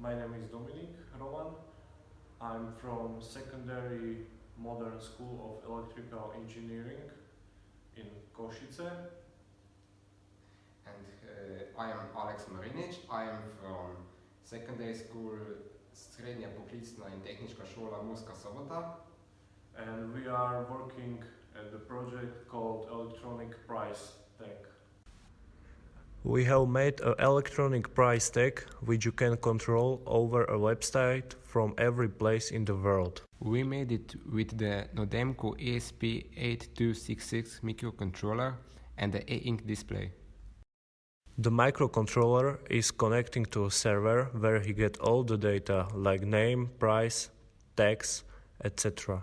My name is Dominik Roman. I'm from Secondary Modern School of Electrical Engineering in Košice. And I am Alex Marinic. I am from secondary school Srednja poklicna in tehnička škola Murska Sobota. And we are working at the project called Electronic Price Tag. We have made an electronic price tag which you can control over a website from every place in the world. We made it with the Nodemco ESP8266 microcontroller and the E-Ink display. The microcontroller is connecting to a server where he gets all the data like name, price, tags, etc.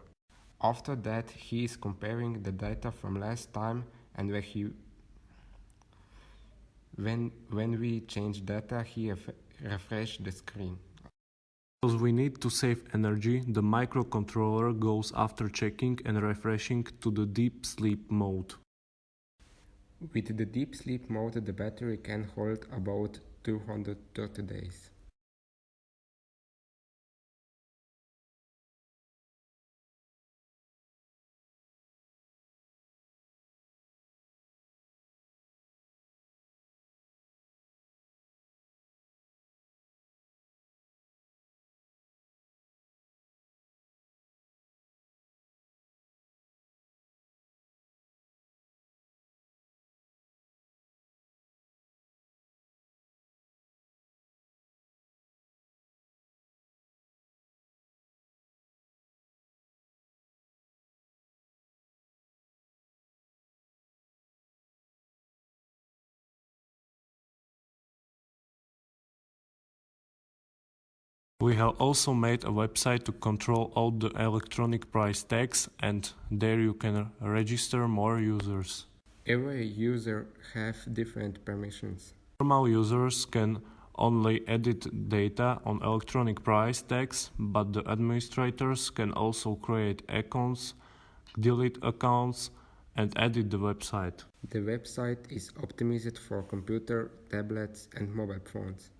After that, he is comparing the data from last time, and when we change data, he refresh the screen. Because we need to save energy, the microcontroller goes after checking and refreshing to the deep sleep mode. With the deep sleep mode, the battery can hold about 230 days. We have also made a website to control all the electronic price tags, and there you can register more users. Every user have different permissions. Normal users can only edit data on electronic price tags, but the administrators can also create accounts, delete accounts, and edit the website. The website is optimized for computer, tablets and mobile phones.